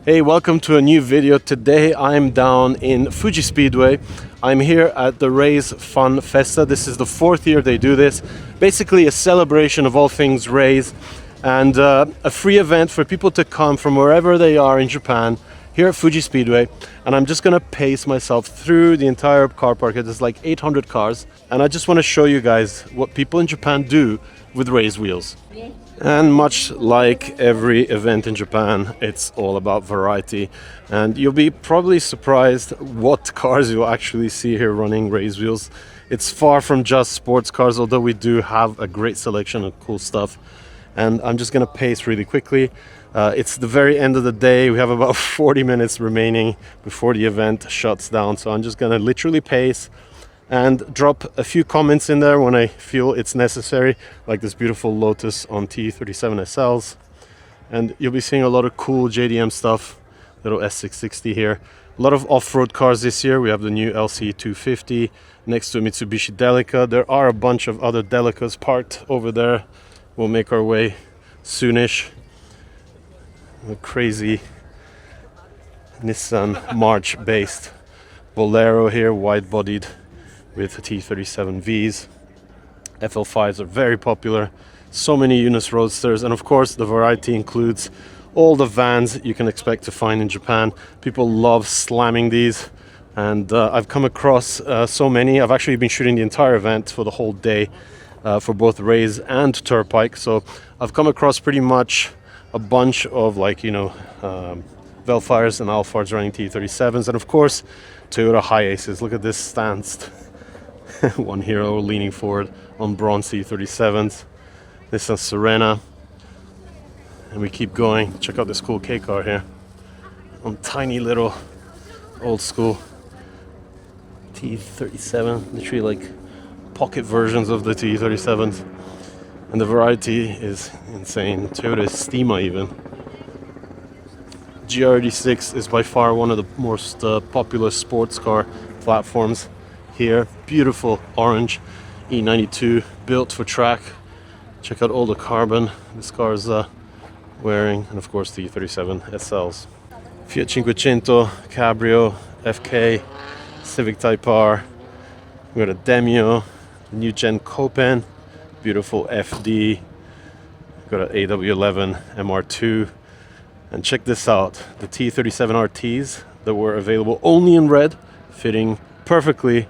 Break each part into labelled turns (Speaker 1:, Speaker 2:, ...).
Speaker 1: Hey, welcome to a new video. Today I'm down in Fuji Speedway. I'm here at the Race Fun Festa. This is the fourth year they do this. Basically a celebration of all things race and a free event for people to come from wherever they are in Japan here at Fuji Speedway. And I'm just gonna pace myself through the entire car park. There's like 800 cars. And I just wanna show you guys what people in Japan do with race wheels. And much like every event in Japan, it's all about variety. And you'll be probably surprised what cars you'll actually see here running race wheels. It's far from just sports cars, although we do have a great selection of cool stuff. And I'm just gonna pace really quickly. It's the very end of the day. We have about 40 minutes remaining before the event shuts down. So I'm just gonna literally pace and drop a few comments in there when I feel it's necessary, like this beautiful Lotus on T37 SLs. And you'll be seeing a lot of cool JDM stuff, little S660 here. A lot of off-road cars this year. We have the new LC250 next to a Mitsubishi Delica. There are a bunch of other Delicas parked over there. We'll make our way soonish. A crazy Nissan March based Bolero here, wide-bodied with T37Vs. FL5s are very popular. So many Yunus Roadsters, and of course the variety includes all the vans you can expect to find in Japan. People love slamming these, and I've come across so many. I've actually been shooting the entire event for the whole day for both Rays and Turnpike, so I've come across pretty much a bunch of Velfires and Alphars running T37s, and of course Toyota Hi-Aces. Look at this stance. One hero leaning forward on bronze T37s. Nissan Serena. And we keep going. Check out this cool K car here. On tiny little old school T37. Literally like pocket versions of the T37s. And the variety is insane. Toyota Stima even. GR86 is by far one of the most popular sports car platforms here. Beautiful orange E92 built for track. Check out all the carbon this car is wearing, and of course the E37 SLs. Fiat 500 Cabrio, FK, Civic Type R. We got a Demio, new gen Copen, beautiful FD. Got an AW11 MR2, and check this out, the T37 RTs that were available only in red, fitting perfectly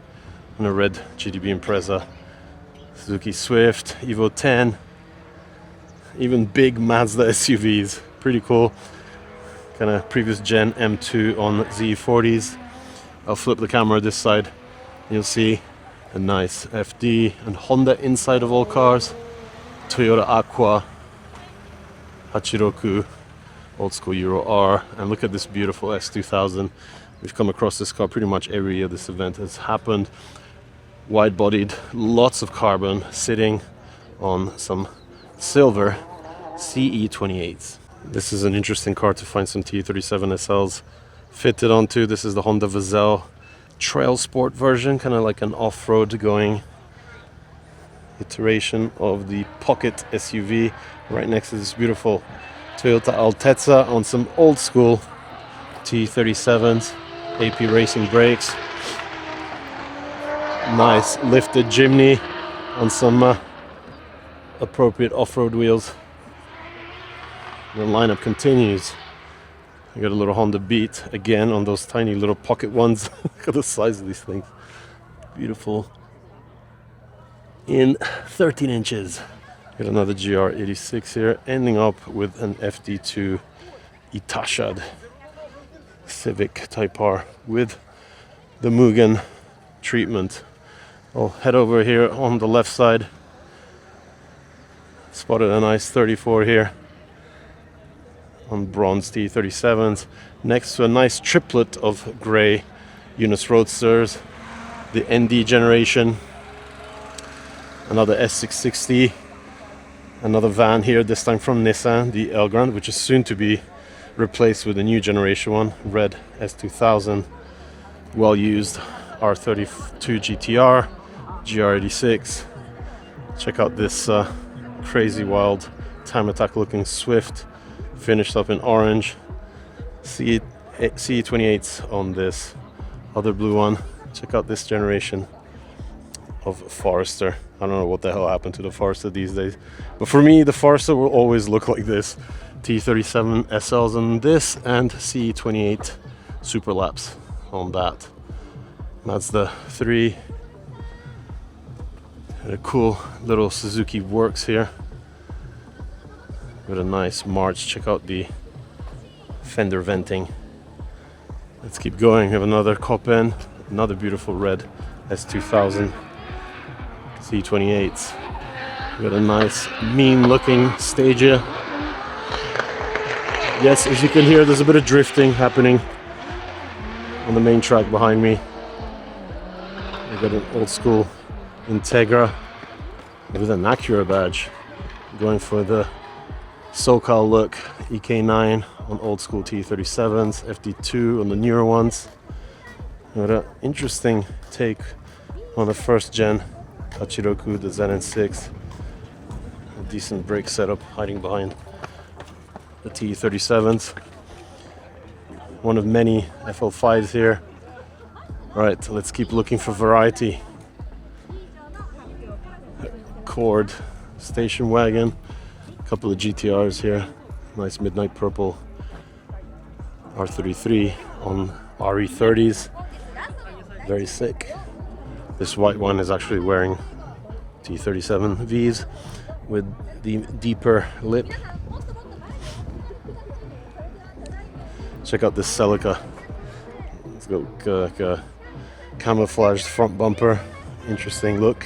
Speaker 1: in a red GTB Impreza. Suzuki Swift, Evo 10, even big Mazda SUVs, pretty cool. Kind of previous gen M2 on Z40s. I'll flip the camera this side and you'll see a nice FD and Honda inside of all cars. Toyota Aqua, Hachiroku, old school Euro R, and look at this beautiful S2000. We've come across this car pretty much every year this event has happened. Wide-bodied, lots of carbon, sitting on some silver CE28s. This is an interesting car to find some T37 SLs fitted onto. This is the Honda Vezel Trail Sport version, kind of like an off-road going iteration of the Pocket SUV. Right next to this beautiful Toyota Altezza on some old school T37s, AP Racing brakes. Nice lifted Jimny on some appropriate off-road wheels. The lineup continues. I got a little Honda Beat again on those tiny little pocket ones. Look at the size of these things. Beautiful. In 13 inches. Got another GR86 here, ending up with an FD2 Itashad Civic Type R with the Mugen treatment. I'll head over here on the left side. Spotted a nice 34 here on bronze T37s next to a nice triplet of grey Yunus Roadsters, the ND generation, another S660, another van here, this time from Nissan, the Elgrand, which is soon to be replaced with a new generation one, red S2000, well used R32 GTR, GR86. Check out this Crazy Wild Time Attack looking Swift, finished up in orange. CE28s on this other blue one. Check out this generation of Forester. I don't know what the hell happened to the Forester these days, but for me the Forester will always look like this. T37 SLs on this and CE28 Superlaps on that. That's the 3. And a cool little Suzuki Works here with a nice march. Check out the fender venting. Let's keep going. We have another Copen, another beautiful red S2000 C28s. We got a nice mean looking Stagia. Yes, as you can hear, there's a bit of drifting happening on the main track behind me. We got an old school Integra with an Acura badge, going for the SoCal look. EK9 on old school T37s, FD2 on the newer ones. What an interesting take on the first gen Hachiroku, the ZN6. A decent brake setup hiding behind the T37s. One of many FL5s here. Right, let's keep looking for variety. Cord station wagon, a couple of GTRs here, nice midnight purple R33 on RE30s, very sick. This white one is actually wearing T37 Vs with the deeper lip. Check out this Celica. It's got like a camouflaged front bumper, interesting look.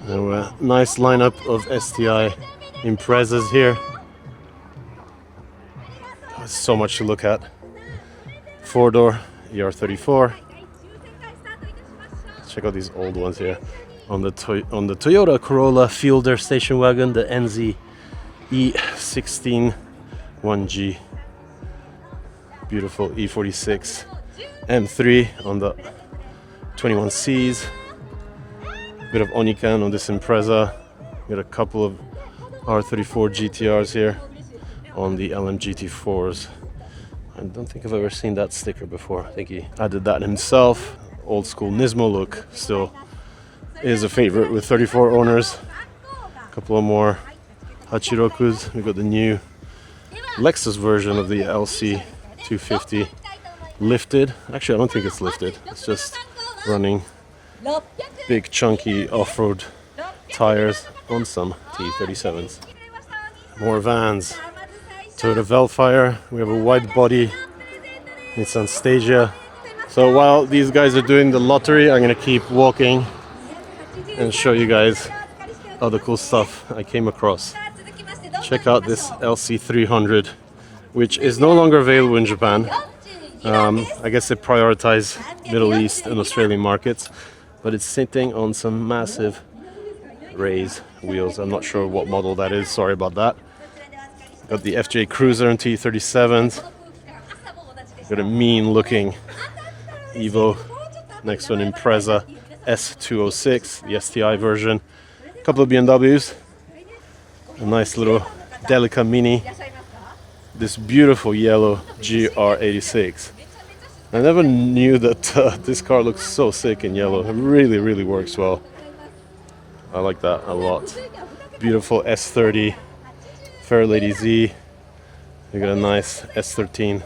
Speaker 1: And a nice lineup of STI Imprezas here. There's so much to look at. 4-door ER34. Check out these old ones here. On the Toyota Corolla Fielder station wagon, the NZ E16 1G. Beautiful E46 M3 on the 21Cs. Bit of Onikan on this Impreza. Got a couple of R34 GTRs here on the LMGT4s. I don't think I've ever seen that sticker before. I think he added that himself. Old school Nismo look still is a favorite with 34 owners. A couple of more Hachirokus. We've got the new Lexus version of the LC 250 lifted. Actually, I don't think it's lifted. It's just running big chunky off-road tires on some T37s. More vans. Toyota Velfire. We have a wide body Nissan Stagia. So while these guys are doing the lottery, I'm gonna keep walking and show you guys other cool stuff I came across. Check out this LC300, which is no longer available in Japan. I guess they prioritize Middle East and Australian markets, but it's sitting on some massive race wheels. I'm not sure what model that is, sorry about that. Got the FJ Cruiser and T37s. Got a mean looking Evo next to an Impreza S206, the STI version. A couple of BMWs. A nice little Delica Mini. This beautiful yellow GR86. I never knew that this car looks so sick in yellow. It really, really works well. I like that a lot. Beautiful S30 Fairlady Z. We got a nice S13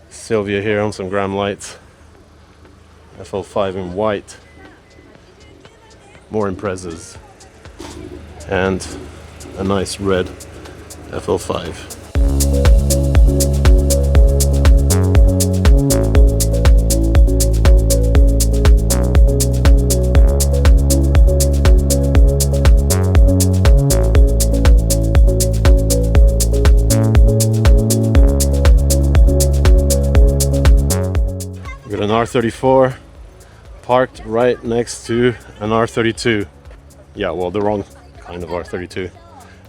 Speaker 1: Sylvia here on some gram lights. FL5 in white. More Imprezas. And a nice red FL5. An R34 parked right next to an R32. Yeah, well, the wrong kind of R32.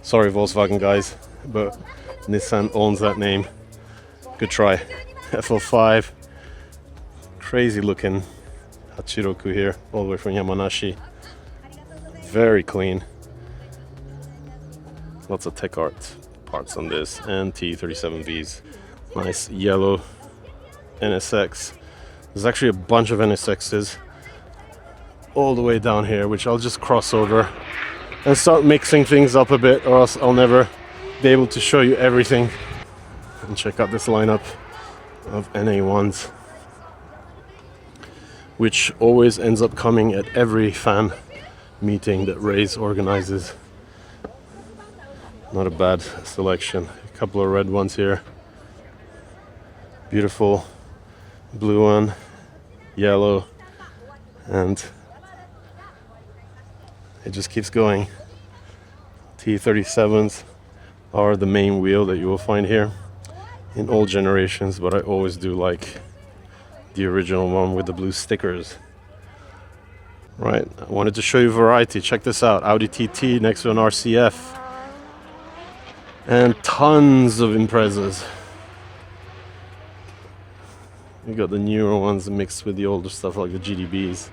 Speaker 1: Sorry, Volkswagen guys, but Nissan owns that name. Good try. FL5. Crazy looking Hachiroku here, all the way from Yamanashi. Very clean. Lots of tech art parts on this, and T37Vs. Nice yellow NSX. There's actually a bunch of NSXs all the way down here, which I'll just cross over and start mixing things up a bit, or else I'll never be able to show you everything. And check out this lineup of NA1s, which always ends up coming at every fan meeting that Rays organizes. Not a bad selection. A couple of red ones here. Beautiful blue one, yellow, and it just keeps going. T37s are the main wheel that you will find here in all generations, but I always do like the original one with the blue stickers. Right, I wanted to show you variety. Check this out, Audi TT next to an RCF, and tons of Imprezas. We got the newer ones mixed with the older stuff like the GDBs.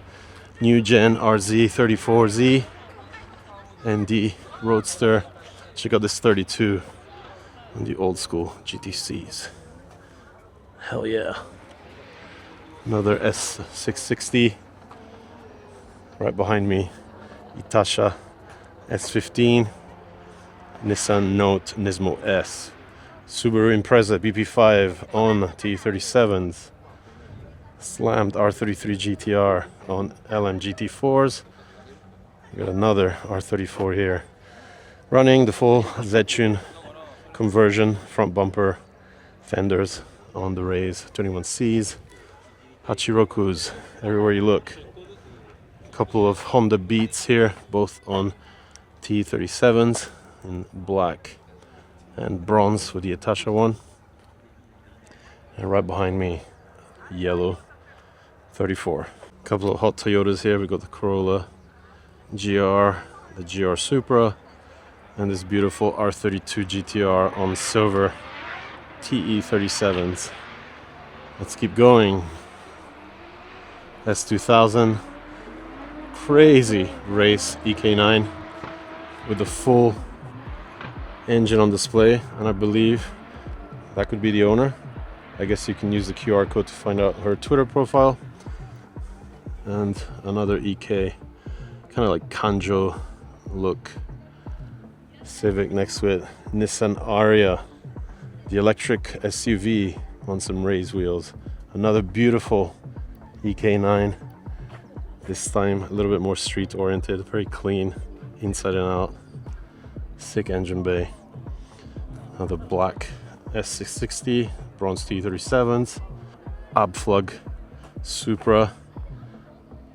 Speaker 1: New Gen RZ34Z and the Roadster. Check out this 32 and the old school GTCs. Hell yeah. Another S660. Right behind me, Itasha S15, Nissan Note Nismo S, Subaru Impreza BP5 on T37s, slammed R33 GTR on LM GT4s. We got another R34 here, running the full Z-Tune conversion, front bumper, fenders on the Rays 21Cs, Hachirokus everywhere you look. Couple of Honda Beats here, both on T37s in black and bronze with the Itasha one. And right behind me, yellow 34. Couple of hot Toyotas here. We got the Corolla GR, the GR Supra, and this beautiful R32 GTR on silver TE37s. Let's keep going. S2000. Crazy race EK9 with the full engine on display, and I believe that could be the owner. I guess you can use the QR code to find out her Twitter profile. And another EK, kind of like Kanjo look Civic next to it. Nissan Ariya, the electric SUV on some Rays wheels. Another beautiful EK9. This time a little bit more street oriented, very clean inside and out. Sick engine bay. Another black S660, bronze T37s, Abflug Supra,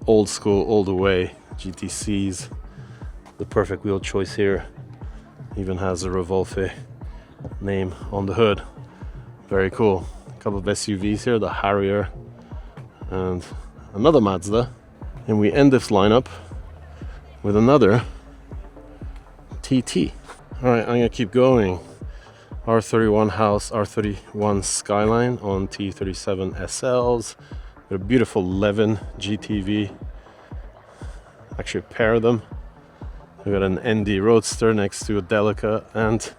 Speaker 1: old school all the way GTCs. The perfect wheel choice here. Even has a Revolve name on the hood. Very cool. A couple of SUVs here, the Harrier and another Mazda. And we end this lineup with another TT. All right, I'm gonna keep going. R31 House, R31 Skyline on T37 SLs. Got a beautiful 11 GTV. Actually, a pair of them. We got an ND Roadster next to a Delica and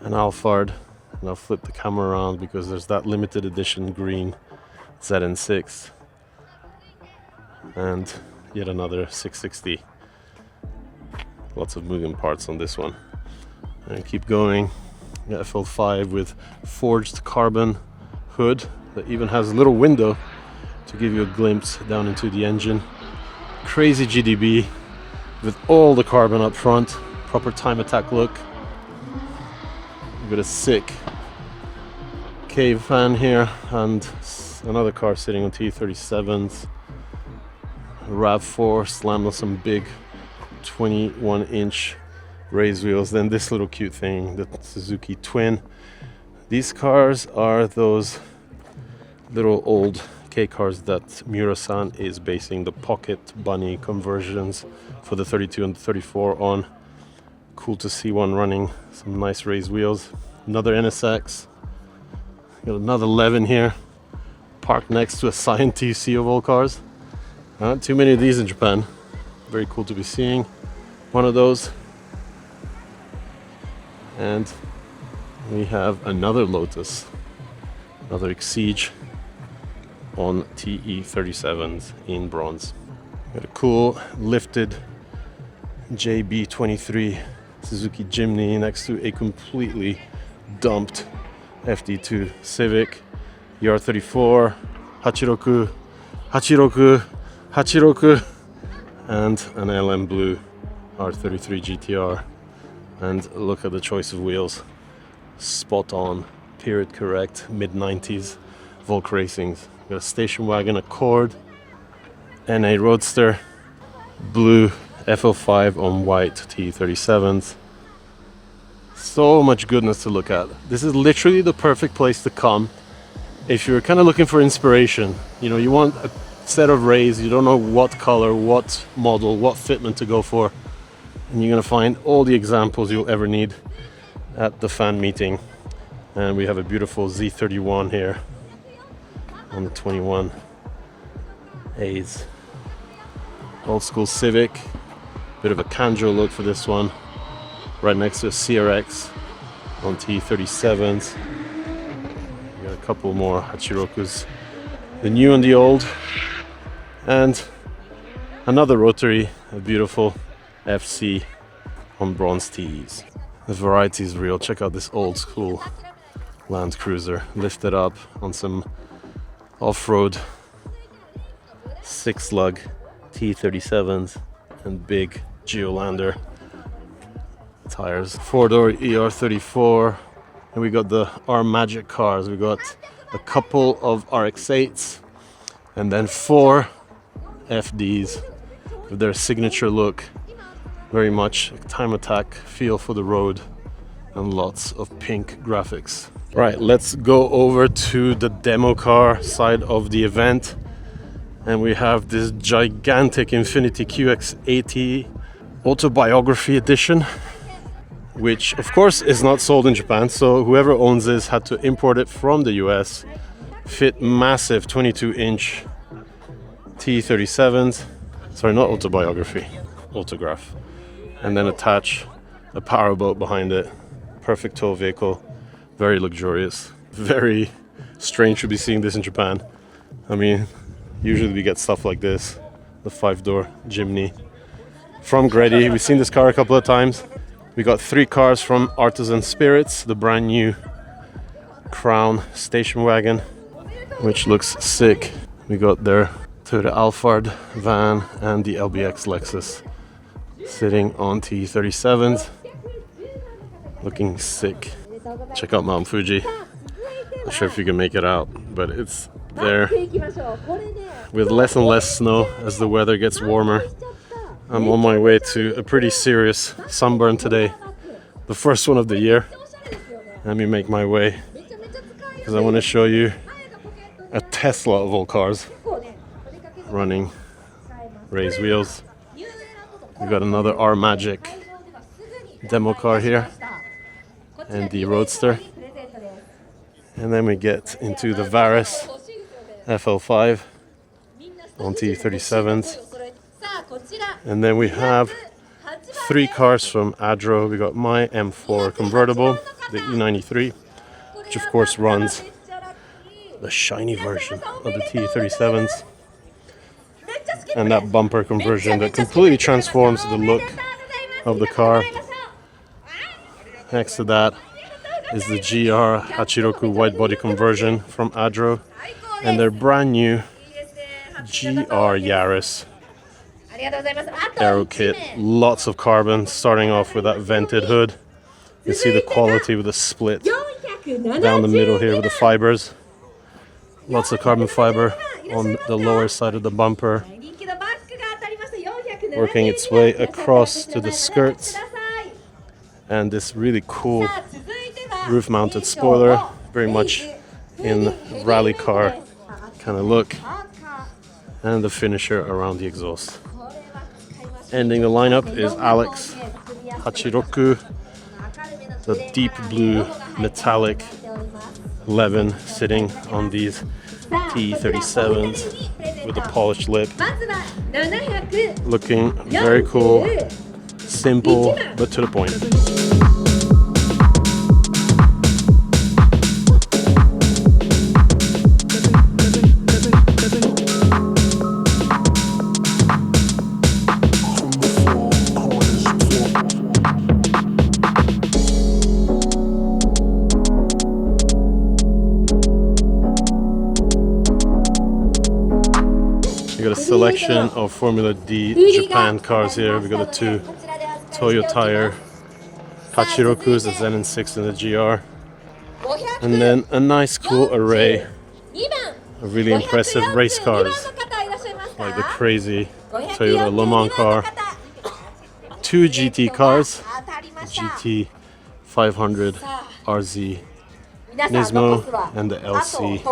Speaker 1: an Alphard. And I'll flip the camera around because there's that limited edition green ZN6. And yet another 660. Lots of moving parts on this one. And keep going. FL5 with forged carbon hood that even has a little window to give you a glimpse down into the engine. Crazy GDB with all the carbon up front. Proper time attack look. We've got a sick cave fan here and another car sitting on T37s. RAV4 slammed on some big 21-inch Rays wheels. Then this little cute thing, the Suzuki Twin. These cars are those little old K cars that Miura-san is basing the Pocket Bunny conversions for the 32 and the 34 on. Cool to see one running some nice Rays wheels. Another NSX. Got another 11 here, parked next to a Scion TC of all cars. Not too many of these in Japan. Very cool to be seeing one of those. And We have another Lotus, another Exige on TE37s in bronze. Got a cool lifted JB23 Suzuki Jimny next to a completely dumped FD2 Civic, ER34, Hachiroku, Hachiroku, Hachiroku, and an LM Blue R33 GTR. And look at the choice of wheels. Spot on, period correct, mid-90s Volk Racings. Got a station wagon, Accord, and a Roadster, blue FL5 on white T37s. So much goodness to look at. This is literally the perfect place to come if you're kind of looking for inspiration. You know, you want a set of rays, you don't know what color, what model, what fitment to go for, and you're gonna find all the examples you'll ever need at the fan meeting. And we have a beautiful Z31 here on the 21 A's. Old school Civic, bit of a Kanjo look for this one, right next to a CRX on T37s. We got a couple more Hachirokus, the new and the old, and another rotary, a beautiful FC on bronze Ts. The variety is real. Check out this old school Land Cruiser lifted up on some off-road 6-lug T37s and big Geolander tires. 4-door ER34, and we got the R Magic cars. We got a couple of RX-8s and then 4 FDs with their signature look. Very much time attack feel for the road and lots of pink graphics. Right, let's go over to the demo car side of the event, and we have this gigantic Infiniti QX80 Autobiography Edition, which of course is not sold in Japan, so whoever owns this had to import it from the US. Fit massive 22-inch T37s, sorry, not autobiography, autograph, and then attach a powerboat behind it. Perfect tow vehicle, very luxurious, very strange to be seeing this in Japan. I mean, usually we get stuff like this, the 5-door Jimny from Gredi. We've seen this car a couple of times. We got 3 cars from Artisan Spirits, the brand new Crown station wagon, which looks sick. We got their Toyota Alphard van and the LBX Lexus sitting on T37s, looking sick. Check out Mount Fuji. Not sure if you can make it out, but it's there with less and less snow as the weather gets warmer. I'm on my way to a pretty serious sunburn today, the first one of the year. Let me make my way because I want to show you a Tesla of all cars running raised wheels. We got another R Magic demo car here and the Roadster, and then we get into the Varis FL5 on T37s, and then we have 3 cars from Adro. We got my M4 convertible, the E93, which of course runs the shiny version of the T37s, and that bumper conversion that completely transforms the look of the car. Next to that is the GR Hachiroku wide body conversion from Adro and their brand new GR Yaris aero kit. Lots of carbon, starting off with that vented hood. You can see the quality with the split down the middle here with the fibers. Lots of carbon fiber on the lower side of the bumper, working its way across to the skirts, and this really cool roof mounted spoiler, very much in rally car kind of look, and the finisher around the exhaust. Ending the lineup is Alex Hachiroku, the deep blue metallic 11 sitting on these T37s with a polished lip, looking very cool, simple but to the point. selection of Formula D Japan cars here. We got the two Toyo Tire Hachirokus, the Zen and 6 and the GR. And then a nice cool array of really impressive race cars, like the crazy Toyota Le Mans car, two GT cars, GT 500 RZ Nismo and the LC,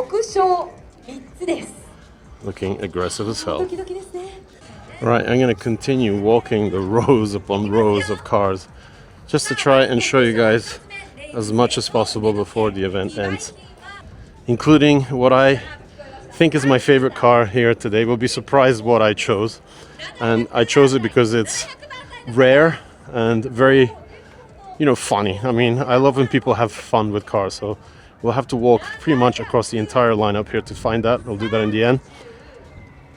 Speaker 1: looking aggressive as hell. Right, I'm gonna continue walking the rows upon rows of cars just to try and show you guys as much as possible before the event ends, including what I think is my favorite car here today. We'll be surprised what I chose, and I chose it because it's rare and very, funny. I mean, I love when people have fun with cars, so we'll have to walk pretty much across the entire lineup here to find that. We'll do that in the end.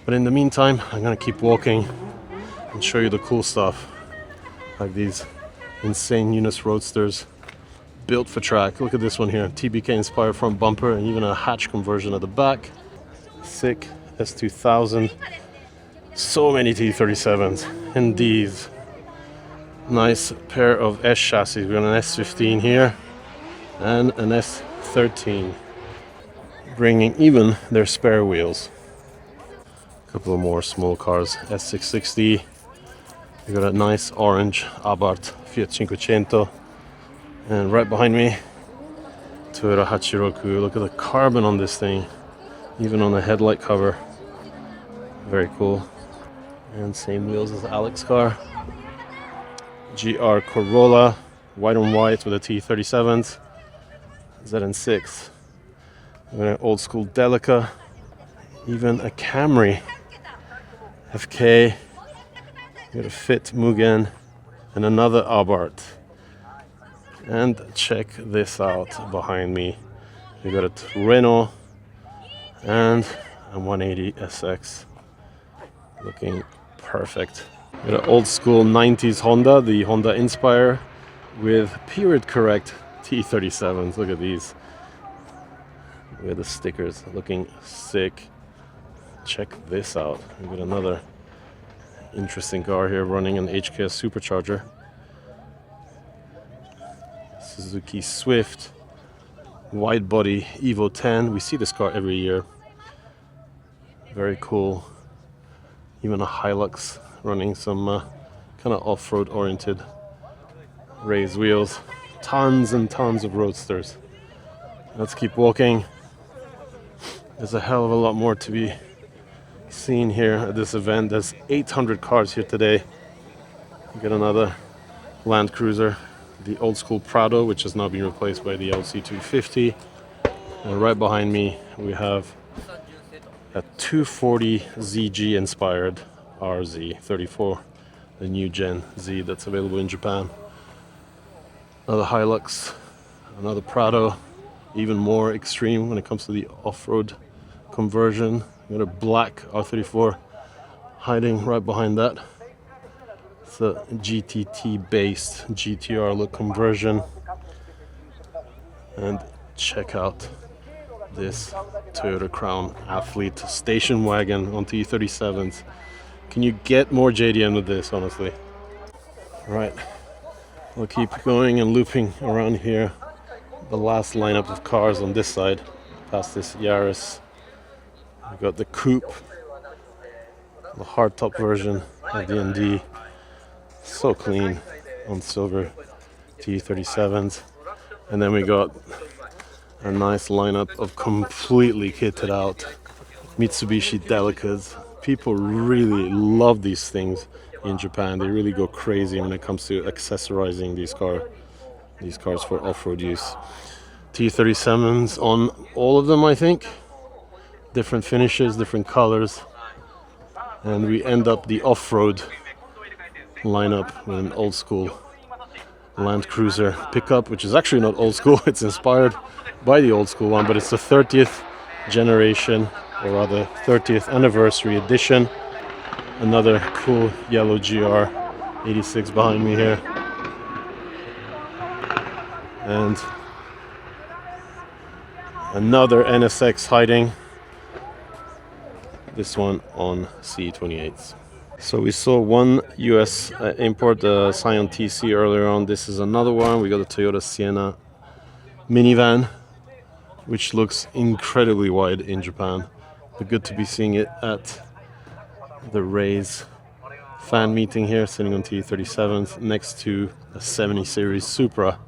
Speaker 1: But in the meantime, I'm gonna keep walking and show you the cool stuff, like these insane Eunice Roadsters built for track. Look at this one here, TBK inspired front bumper and even a hatch conversion at the back. Sick S2000. So many T37s and these. Nice pair of S chassis. We got an S15 here and an S13, bringing even their spare wheels. A couple of more small cars, S660. We got a nice orange Abarth Fiat 500. And right behind me, Toyota Hachiroku. Look at the carbon on this thing, even on the headlight cover. Very cool. And same wheels as Alex's car. GR Corolla, white on white with a T37s. ZN6. An old school Delica. Even a Camry. FK. We got a Fit Mugen and another Abarth. And check this out behind me. We got a Renault and a 180 SX, looking perfect. We got an old school 90s Honda, the Honda Inspire, with period correct T37s. Look at these. Look at the stickers, looking sick. Check this out. We got another interesting car here running an HKS supercharger. Suzuki Swift, wide body Evo 10. We see this car every year. Very cool. Even a Hilux running some kind of off-road oriented raised wheels. Tons and tons of roadsters. Let's keep walking. There's a hell of a lot more to be seen here at this event. There's 800 cars here today. We got another Land Cruiser, the old school Prado, which has now been replaced by the LC250. And right behind me we have a 240 ZG inspired RZ34, the new Gen Z that's available in Japan. Another Hilux, another Prado, even more extreme when it comes to the off-road conversion. We got a black R34 hiding right behind that. It's a GTT based GTR look conversion. And check out this Toyota Crown Athlete station wagon on T37s. Can you get more JDM with this, honestly? Right, we'll keep going and looping around here. The last lineup of cars on this side, past this Yaris. We've got the Coupe, the hardtop version of the ND. So clean on silver T37s. And then we got a nice lineup of completely kitted out Mitsubishi Delicas. People really love these things in Japan. They really go crazy when it comes to accessorizing these cars for off-road use. T37s on all of them, I think. Different finishes, different colors. And we end up the off-road lineup with an old school Land Cruiser pickup, which is actually not old school. It's inspired by the old school one, but it's the 30th generation, or rather 30th anniversary edition. Another cool yellow GR 86 behind me here. And another NSX hiding. this one on CE28s. So we saw one US import, the Scion TC, earlier on. This is another one. We got a Toyota Sienna minivan, which looks incredibly wide in Japan. But good to be seeing it at the Rays fan meeting here, sitting on T37s next to a 70 series Supra.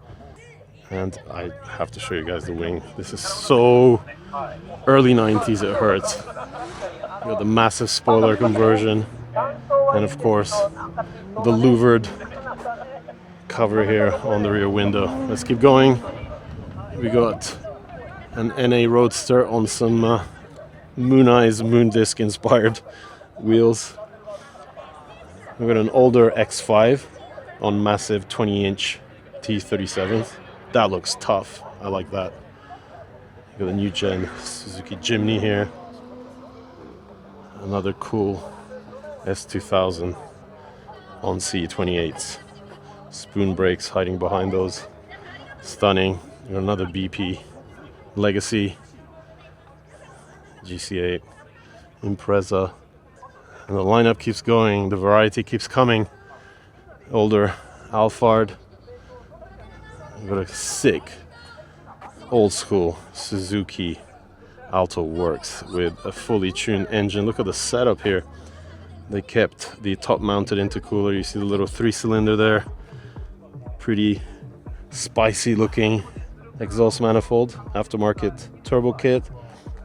Speaker 1: And I have to show you guys the wing. This is so early 90s, it hurts. You got the massive spoiler conversion, and of course the louvered cover here on the rear window. Let's keep going. We got an NA Roadster on some Moon Eyes Moon Disc inspired wheels. We got an older X5 on massive 20-inch T37s. That looks tough. I like that. We got a new gen Suzuki Jimny here. Another cool S2000 on C28s. Spoon brakes hiding behind those. Stunning. We got another BP Legacy GC8 Impreza. And the lineup keeps going. The variety keeps coming. Older Alphard. We've got a sick old school Suzuki Alto Works with a fully tuned engine. Look at the setup here. They kept the top mounted intercooler. You see the little 3-cylinder there. Pretty spicy looking exhaust manifold, aftermarket turbo kit,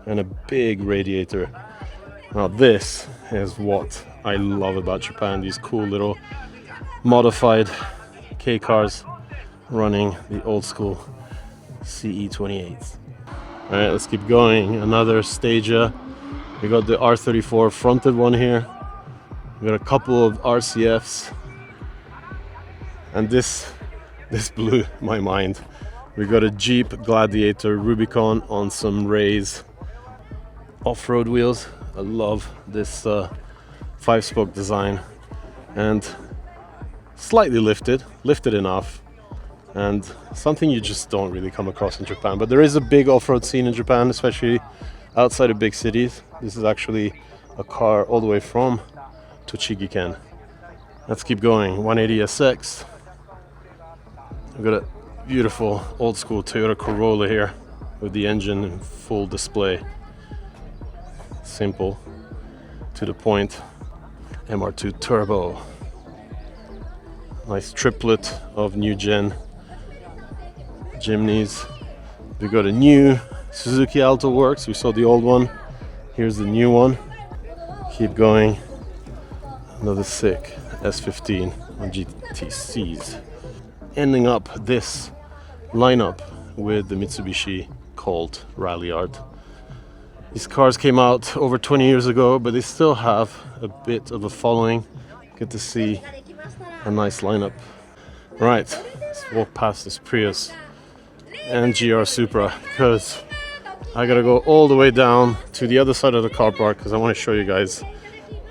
Speaker 1: and a big radiator. Now this is what I love about Japan, these cool little modified K cars running the old school CE28s. Alright, let's keep going. Another Stagia. We got the R34 fronted one here. We got a couple of RCFs. And this blew my mind. We got a Jeep Gladiator Rubicon on some Rays off-road wheels. I love this 5-spoke design, and slightly lifted enough, and something you just don't really come across in Japan. But there is a big off-road scene in Japan, especially outside of big cities. This is actually a car all the way from Tochigi-ken. Let's keep going. 180SX. We've got a beautiful old school Toyota Corolla here with the engine in full display. Simple, to the point. MR2 Turbo. Nice triplet of new gen Jimnys. We got a new Suzuki Alto Works. We saw the old one. Here's the new one. Keep going. Another sick S15 on GTCs. Ending up this lineup with the Mitsubishi Colt Rally Art. These cars came out over 20 years ago, but they still have a bit of a following. Good to see a nice lineup. Right, let's walk past this Prius and GR Supra, because I gotta go all the way down to the other side of the car park because I want to show you guys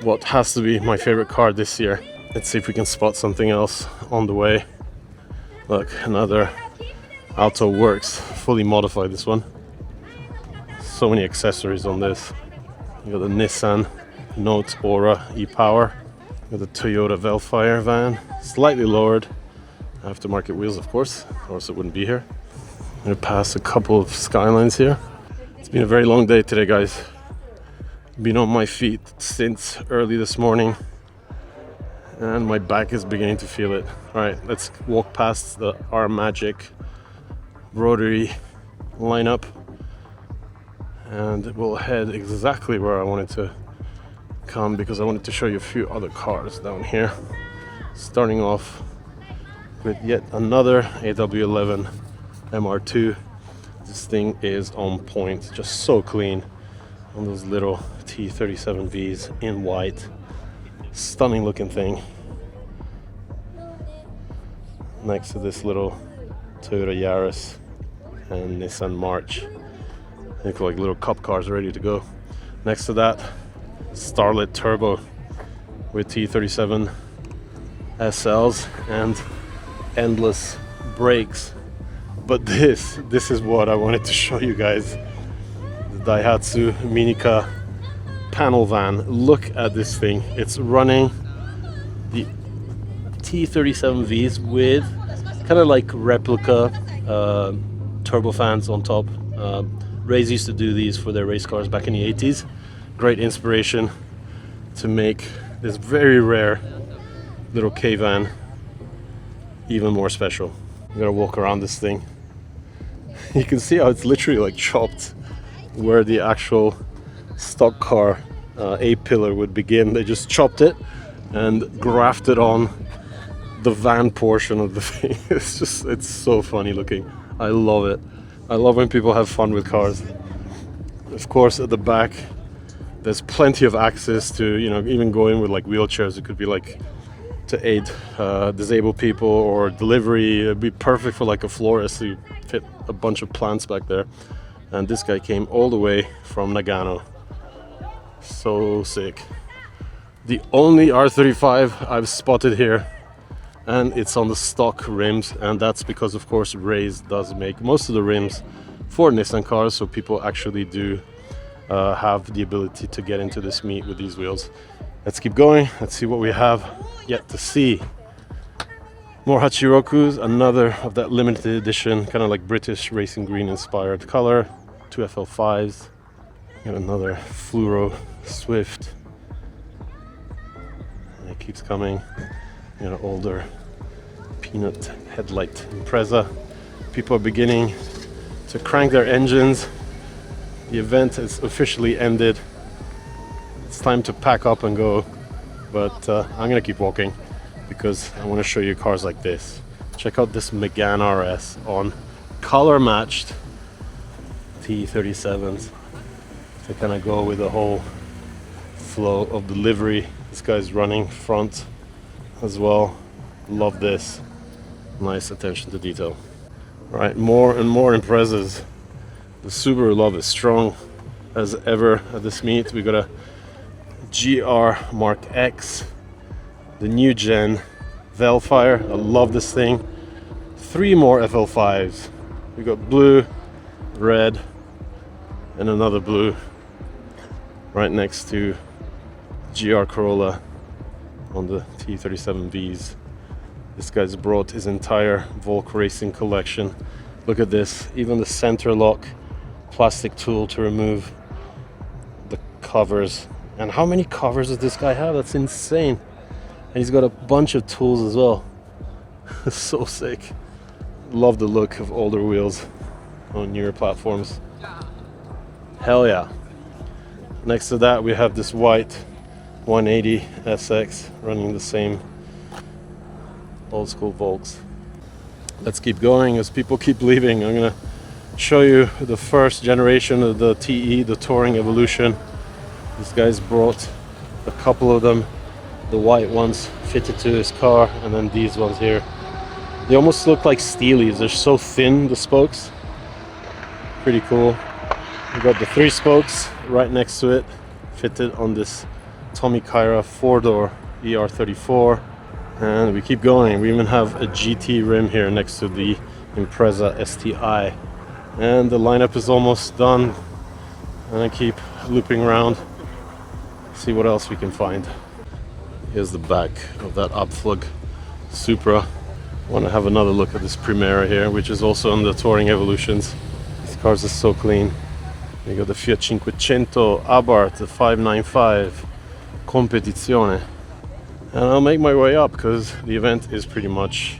Speaker 1: what has to be my favorite car this year. Let's see if we can spot something else on the way. Look, another Alto Works, fully modified this one. So many accessories on this. You got the Nissan Note Aura e-Power. You got the Toyota Velfire van, slightly lowered. Aftermarket wheels, of course, or else it wouldn't be here. I'm gonna pass a couple of Skylines here. It's been a very long day today, guys. Been on my feet since early this morning, and my back is beginning to feel it. All right, let's walk past the R Magic rotary lineup, and we'll head exactly where I wanted to come, because I wanted to show you a few other cars down here. Starting off with yet another AW11 MR2. This thing is on point, just so clean on those little T37Vs in white. Stunning looking thing. Next to this little Toyota Yaris and Nissan March. They look like little cup cars ready to go. Next to that, Starlet Turbo with T37 SLs and endless brakes. But this is what I wanted to show you guys. The Daihatsu Minica panel van. Look at this thing. It's running the T37Vs with kind of like replica turbofans on top. Rays used to do these for their race cars back in the 80s. Great inspiration to make this very rare little K-van even more special. I'm gonna walk around this thing. You can see how it's literally like chopped where the actual stock car A-pillar would begin. They just chopped it and grafted on the van portion of the thing. It's so funny looking. I love it. I love when people have fun with cars. Of course, at the back there's plenty of access to, you know, even go in with like wheelchairs. It could be like to aid disabled people or delivery. It'd be perfect for like a florist. You fit a bunch of plants back there. And this guy came all the way from Nagano. So sick. The only R35 I've spotted here, and it's on the stock rims, and that's because of course Rays does make most of the rims for Nissan cars, so people actually do have the ability to get into this meet with these wheels. Let's keep going. Let's see what we have yet to see. More Hachirokus, another of that limited edition, kind of like British racing green inspired color. Two FL5s. Got another fluoro Swift. And it keeps coming. You know, older peanut headlight Impreza. People are beginning to crank their engines. The event is officially ended. It's time to pack up and go, but I'm gonna keep walking because I want to show you cars like this. Check out this Megane RS on color matched T37s to kind of go with the whole flow of the livery. This guy's running front as well. Love this. Nice attention to detail. Right, more and more Imprezas. The Subaru love is strong as ever at this meet. We got a GR Mark X, the new gen Velfire. I love this thing. 3 more FL5s. We got blue, red, and another blue right next to GR Corolla on the T37Vs. This guy's brought his entire Volk racing collection. Look at this, even the center lock plastic tool to remove the covers. And how many covers does this guy have? That's insane. And he's got a bunch of tools as well. So sick. Love the look of older wheels on newer platforms. Hell yeah. Next to that we have this white 180 SX running the same old school Volks. Let's keep going as people keep leaving. I'm gonna show you the first generation of the TE, the Touring Evolution. This guy's brought a couple of them, the white ones fitted to his car, and then these ones here. They almost look like Steelies. They're so thin, the spokes. Pretty cool. We got the 3 spokes right next to it, fitted on this Tommy Kaira 4-door ER34. And we keep going. We even have a GT rim here next to the Impreza STI. And the lineup is almost done. And I keep looping around, see what else we can find. Here's the back of that Abflug Supra. I want to have another look at this Primera here, which is also on the Touring Evolutions. These cars are so clean. You got the Fiat 500 Abarth, the 595 Competizione. And I'll make my way up because the event is pretty much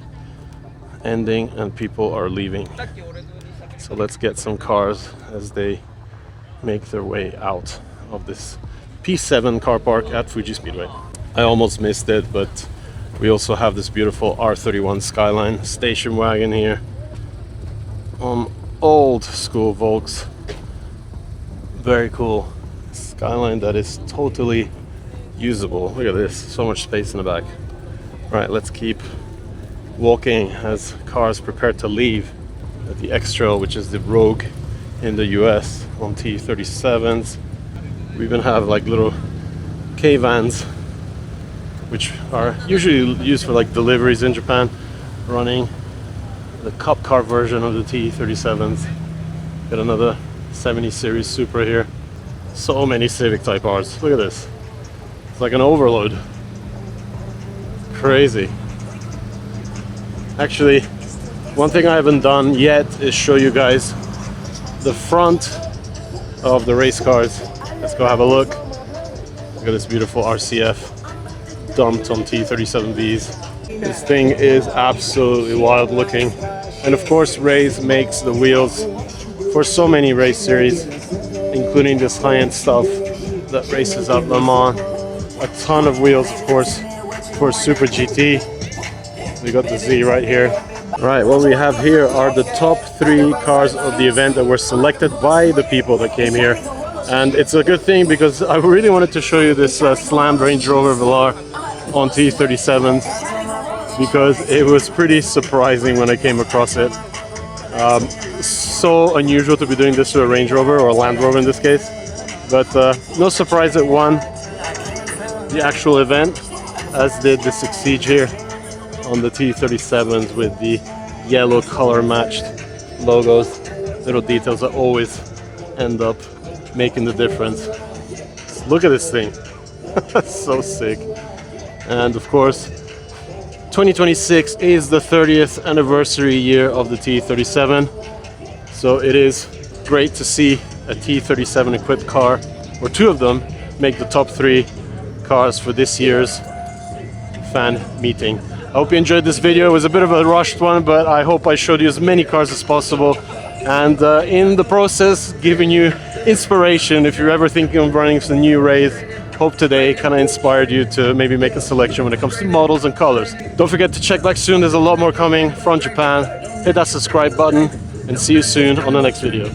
Speaker 1: ending and people are leaving. So let's get some cars as they make their way out of this P7 car park at Fuji Speedway. I almost missed it, but we also have this beautiful R31 Skyline station wagon here on old school Volks. Very cool Skyline that is totally usable. Look at this, so much space in the back. Right, let's keep walking as cars prepare to leave at the X-Trail, which is the Rogue in the US on T37s. We even have like little K-vans, which are usually used for like deliveries in Japan, running the Cup car version of the T37s. Got another 70 series Supra here. So many Civic Type Rs. Look at this. It's like an overload. Crazy. Actually, one thing I haven't done yet is show you guys the front of the race cars. Let's go have a look. Look at this beautiful RCF dumped on T37Bs. This thing is absolutely wild looking. And of course, Race makes the wheels for so many race series, including this high-end stuff that races at Le Mans. A ton of wheels, of course, for Super GT. We got the Z right here. Right, what we have here are the top 3 cars of the event that were selected by the people that came here. And it's a good thing because I really wanted to show you this slammed Range Rover Velar on T37s because it was pretty surprising when I came across it. So unusual to be doing this to a Range Rover, or a Land Rover in this case. But no surprise it won the actual event, as did the Succeed here on the T37s with the yellow color matched logos. Little details that always end up making the difference. Look at this thing. So sick. And of course, 2026 is the 30th anniversary year of the T37. So it is great to see a T37 equipped car, or 2 of them, make the top 3 cars for this year's fan meeting. I hope you enjoyed this video. It was a bit of a rushed one, but I hope I showed you as many cars as possible, and in the process giving you inspiration if you're ever thinking of running some new race. Hope today kind of inspired you to maybe make a selection when it comes to models and colors. Don't forget to check back soon. There's a lot more coming from Japan. Hit that subscribe button and see you soon on the next video.